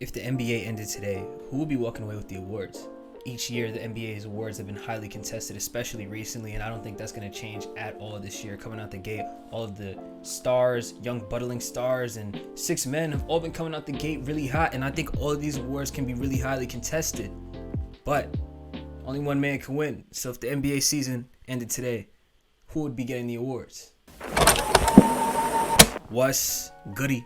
If the NBA ended today, who would be walking away with the awards? Each year, the NBA's awards have been highly contested, especially recently, and I don't think that's going to change at all this year. Coming out the gate, all of the stars, young budding stars, and six men have all been coming out the gate really hot, and I think all of these awards can be really highly contested. But only one man can win. So if the NBA season ended today, who would be getting the awards? What's goody?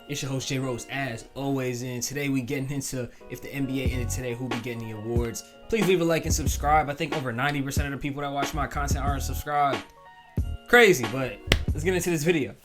It's your host J Rose, as always, and today we getting into if the NBA ended today, who be getting the awards. Please leave a like and subscribe. I think over 90% of the people that watch my content aren't subscribed. Crazy, but let's get into this video.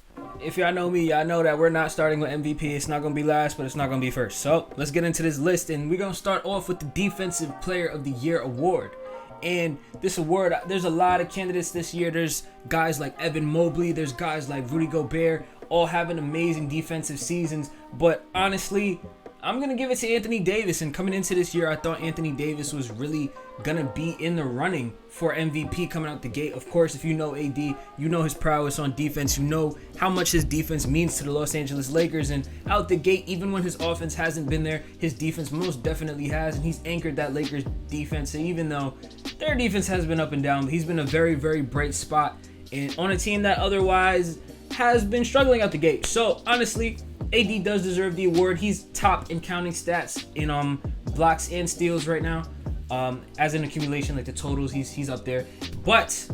If y'all know me, y'all know that we're not starting with MVP. It's not gonna be last, but it's not gonna be first. So let's get into this list, and we're gonna start off with the Defensive Player of the Year award. And this award, there's a lot of candidates this year. There's guys like Evan Mobley, there's guys like Rudy Gobert, all having amazing defensive seasons. But honestly, I'm going to give it to Anthony Davis. And coming into this year, I thought Anthony Davis was really going to be in the running for MVP coming out the gate. Of course, if you know AD, you know his prowess on defense. You know how much his defense means to the Los Angeles Lakers. And out the gate, even when his offense hasn't been there, his defense most definitely has. And he's anchored that Lakers defense. And even though their defense has been up and down, he's been a very, very bright spot and on a team that otherwise has been struggling out the gate. So honestly, AD does deserve the award. He's top in counting stats in blocks and steals right now. As an accumulation, like the totals, he's up there. But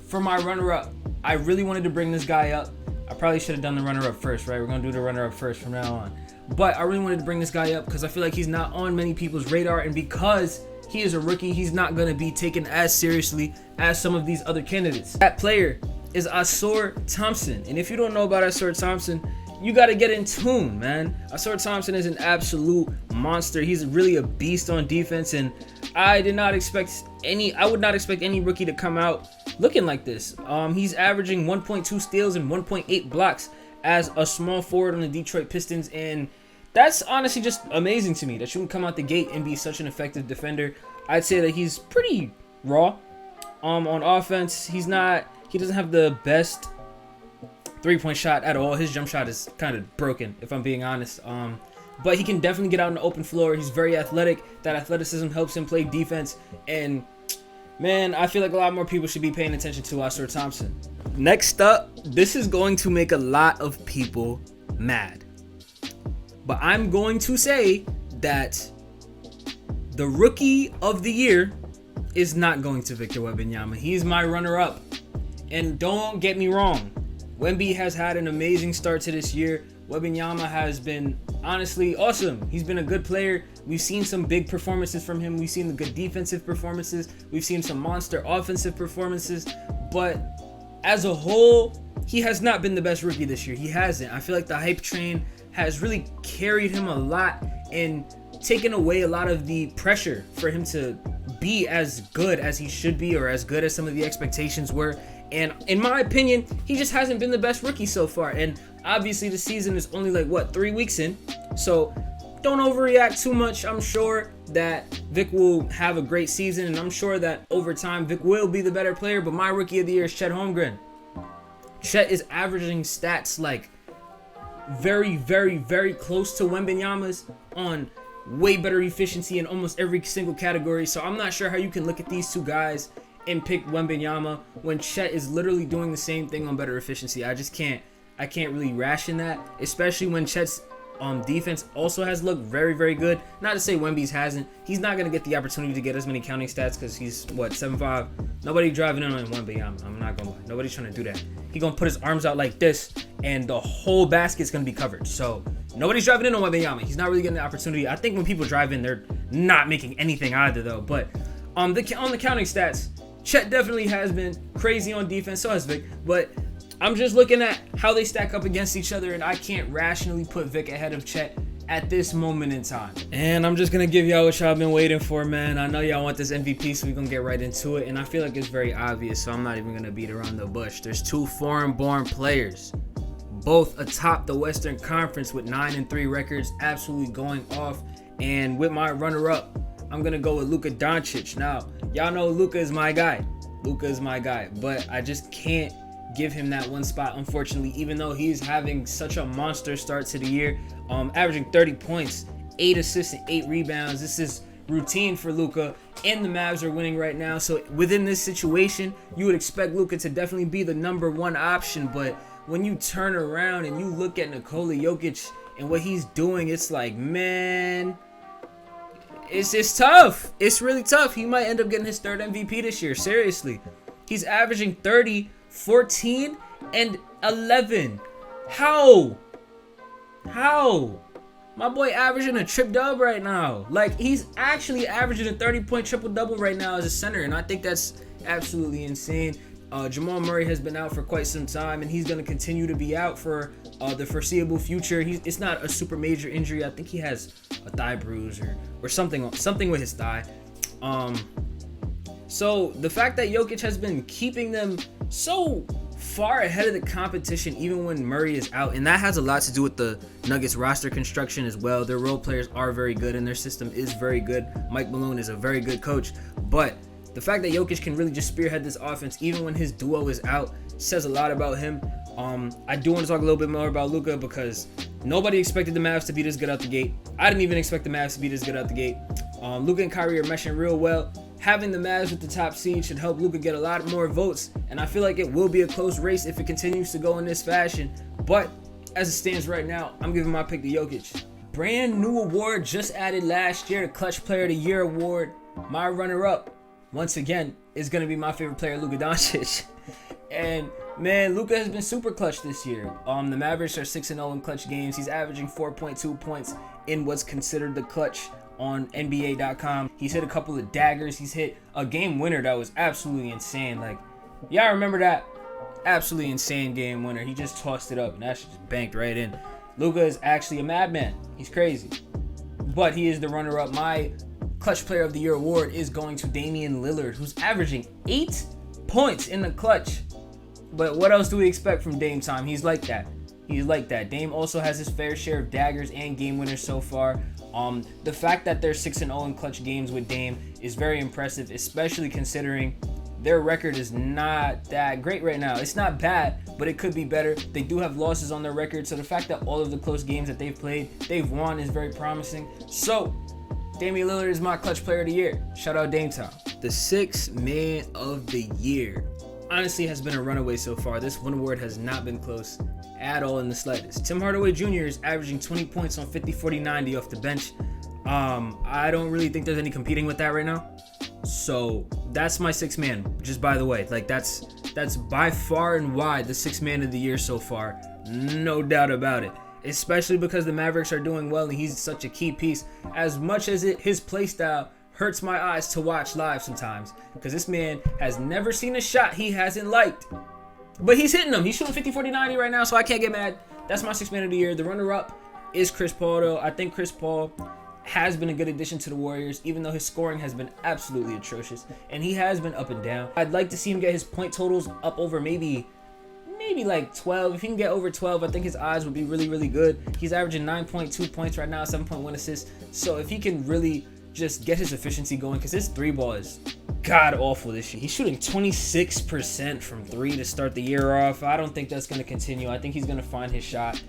for my runner-up, I really wanted to bring this guy up. I probably should have done the runner-up first, right? We're gonna do the runner-up first from now on. But I really wanted to bring this guy up because I feel like he's not on many people's radar, and because he is a rookie, he's not gonna be taken as seriously as some of these other candidates. That player is Ausar Thompson. And if you don't know about Ausar Thompson, you got to get in tune, man. Ausar Thompson is an absolute monster. He's really a beast on defense, and I would not expect any rookie to come out looking like this. He's averaging 1.2 steals and 1.8 blocks as a small forward on the Detroit Pistons, and that's honestly just amazing to me that you can come out the gate and be such an effective defender. I'd say that he's pretty raw on offense. He doesn't have the best three-point shot at all. His jump shot is kind of broken, if I'm being honest. But he can definitely get out on the open floor. He's very athletic. That athleticism helps him play defense. And, man, I feel like a lot more people should be paying attention to Ausar Thompson. Next up, this is going to make a lot of people mad. But I'm going to say that the Rookie of the Year is not going to Victor Wembanyama. He's my runner-up. And don't get me wrong, Wemby has had an amazing start to this year. Wembanyama has been honestly awesome. He's been a good player. We've seen some big performances from him. We've seen the good defensive performances. We've seen some monster offensive performances. But as a whole, he has not been the best rookie this year. He hasn't. I feel like the hype train has really carried him a lot and taken away a lot of the pressure for him to be as good as he should be, or as good as some of the expectations were. And in my opinion, he just hasn't been the best rookie so far. And obviously the season is only 3 weeks in. So don't overreact too much. I'm sure that Vic will have a great season, and I'm sure that over time Vic will be the better player. But my Rookie of the Year is Chet Holmgren. Chet is averaging stats like very, very, very close to Wembanyama's on way better efficiency in almost every single category. So I'm not sure how you can look at these two guys and pick Wembanyama when Chet is literally doing the same thing on better efficiency. I can't really ration that, especially when Chet's defense also has looked very, very good. Not to say Wemby's hasn't. He's not going to get the opportunity to get as many counting stats because he's, 7'5". Nobody driving in on Wembanyama. I'm not going to lie. Nobody's trying to do that. He's going to put his arms out like this, and the whole basket's going to be covered. So nobody's driving in on Wembanyama. He's not really getting the opportunity. I think when people drive in, they're not making anything either, though. But on the counting stats, Chet definitely has been crazy on defense. So has Vic. But I'm just looking at how they stack up against each other, and I can't rationally put Vic ahead of Chet at this moment in time. And I'm just going to give y'all what y'all been waiting for, man. I know y'all want this MVP, so we're going to get right into it. And I feel like it's very obvious, so I'm not even going to beat around the bush. There's two foreign-born players, both atop the Western Conference with 9-3 records, absolutely going off. And with my runner-up, I'm going to go with Luka Doncic. Now, y'all know Luka is my guy. But I just can't give him that one spot, unfortunately, even though he's having such a monster start to the year, averaging 30 points 8 assists and 8 rebounds. This is routine for Luka, and the Mavs are winning right now. So within this situation, you would expect Luka to definitely be the number one option. But when you turn around and you look at Nikola Jokic and what he's doing, it's like, man, it's tough. It's really tough. He might end up getting his third MVP this year. Seriously. He's averaging 30, 14, and 11. How? My boy averaging a trip-dub right now. Like, he's actually averaging a 30-point triple-double right now as a center, and I think that's absolutely insane. Jamal Murray has been out for quite some time, and he's going to continue to be out for the foreseeable future. It's not a super major injury. I think he has a thigh bruise or something with his thigh. So the fact that Jokic has been keeping them so far ahead of the competition even when Murray is out, and that has a lot to do with the Nuggets roster construction as well. Their role players are very good and their system is very good. Mike Malone is a very good coach, but the fact that Jokic can really just spearhead this offense even when his duo is out says a lot about him. I do want to talk a little bit more about Luka because nobody expected the Mavs to be this good out the gate. I didn't even expect the Mavs to be this good out the gate. Luka and Kyrie are meshing real well. Having the Mavs with the top seed should help Luka get a lot more votes, and I feel like it will be a close race if it continues to go in this fashion. But as it stands right now, I'm giving my pick to Jokic. Brand new award just added last year, the Clutch Player of the Year award. My runner-up, once again, is going to be my favorite player, Luka Doncic. And man, Luka has been super clutch this year. The Mavericks are 6-0 in clutch games. He's averaging 4.2 points in what's considered the clutch on NBA.com. He's hit a couple of daggers. He's hit a game winner that was absolutely insane. Like, y'all remember that? Absolutely insane game winner. He just tossed it up and that shit just banked right in. Luka is actually a madman. He's crazy. But he is the runner-up. My Clutch Player of the Year award is going to Damian Lillard, who's averaging 8 points in the clutch. But what else do we expect from Dame time? He's like that. Dame also has his fair share of daggers and game winners so far. The fact that they're 6-0 in clutch games with Dame is very impressive, especially considering their record is not that great right now. It's not bad, but it could be better. They do have losses on their record, so the fact that all of the close games that they've played, they've won is very promising. So, Damian Lillard is my Clutch Player of the Year. Shout out Dame Time. The Sixth Man of the Year honestly has been a runaway so far. This one award has not been close at all in the slightest. Tim Hardaway Jr. is averaging 20 points on 50, 40, 90 off the bench. I don't really think there's any competing with that right now. So that's my sixth man, just by the way. Like that's by far and wide the sixth man of the year so far. No doubt about it. Especially because the Mavericks are doing well and he's such a key piece. As much as his play style hurts my eyes to watch live sometimes, because this man has never seen a shot he hasn't liked. But he's hitting them. He's shooting 50, 40, 90 right now, so I can't get mad. That's my sixth man of the year. The runner-up is Chris Paul, though. I think Chris Paul has been a good addition to the Warriors, even though his scoring has been absolutely atrocious. And he has been up and down. I'd like to see him get his point totals up over maybe like 12. If he can get over 12, I think his odds would be really, really good. He's averaging 9.2 points right now, 7.1 assists. So if he can really just get his efficiency going, because his three ball is god awful this year. He's shooting 26% from three to start the year off. I don't think that's going to continue. I think he's going to find his shot.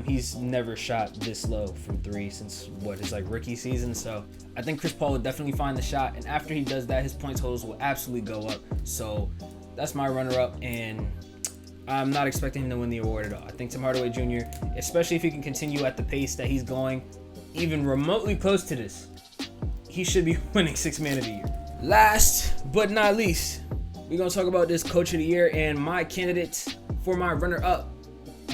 He's never shot this low from three since his rookie season. So I think Chris Paul will definitely find the shot, and after he does that, his point totals will absolutely go up. So that's my runner-up, and I'm not expecting him to win the award at all. I think Tim Hardaway Jr., especially if he can continue at the pace that he's going, even remotely close to this, he should be winning Sixth Man of the Year. Last but not least, we're going to talk about this Coach of the Year, and my candidate for my runner-up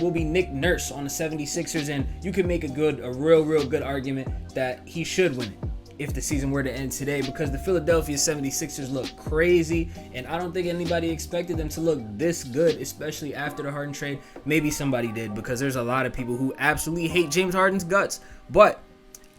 will be Nick Nurse on the 76ers, and you can make a real good argument that he should win it if the season were to end today, because the Philadelphia 76ers look crazy, and I don't think anybody expected them to look this good, especially after the Harden trade. Maybe somebody did, because there's a lot of people who absolutely hate James Harden's guts, but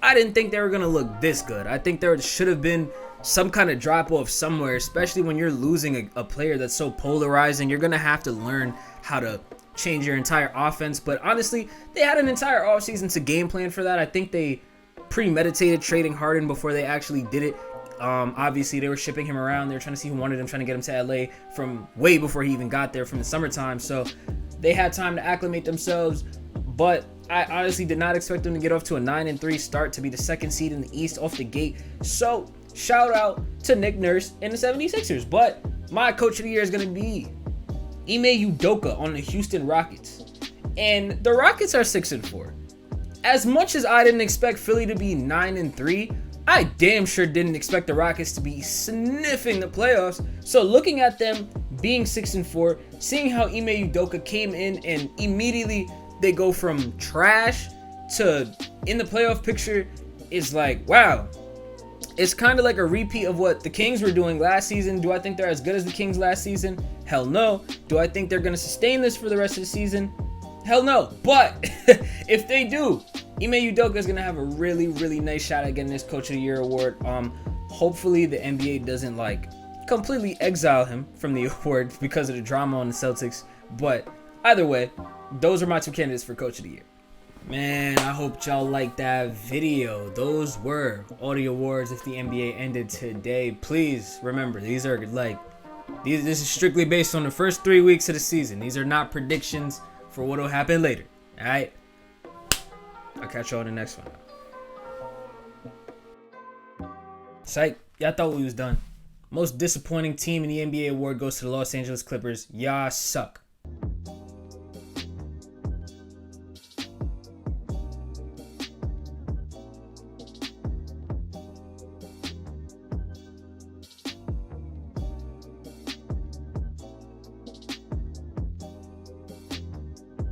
I didn't think they were going to look this good. I think there should have been some kind of drop-off somewhere, especially when you're losing a player that's so polarizing. You're going to have to learn how to change your entire offense, but honestly, they had an entire offseason to game plan for that. I think they premeditated trading Harden before they actually did it. Obviously, they were shipping him around. They were trying to see who wanted him, trying to get him to LA from way before he even got there, from the summertime. So they had time to acclimate themselves. But I honestly did not expect them to get off to a 9-3 start to be the second seed in the East off the gate. So shout out to Nick Nurse and the 76ers. But my coach of the year is going to be Ime Udoka on the Houston Rockets. And the Rockets are 6-4. As much as I didn't expect Philly to be 9-3, I damn sure didn't expect the Rockets to be sniffing the playoffs. So looking at them being 6-4, seeing how Ime Udoka came in and immediately they go from trash to in the playoff picture is like, wow. It's kind of like a repeat of what the Kings were doing last season. Do I think they're as good as the Kings last season? Hell no. Do I think they're going to sustain this for the rest of the season? Hell no. But if they do, Ime Udoka is going to have a really, really nice shot at getting this Coach of the Year award. Hopefully the NBA doesn't completely exile him from the award because of the drama on the Celtics. But either way, those are my two candidates for Coach of the Year. Man, I hope y'all liked that video. Those were all the awards if the NBA ended today. Please remember, these are this is strictly based on the first 3 weeks of the season. These are not predictions for what will happen later. All right? I'll catch y'all in the next one. Psych, y'all thought we was done. Most disappointing team in the NBA award goes to the Los Angeles Clippers. Y'all suck.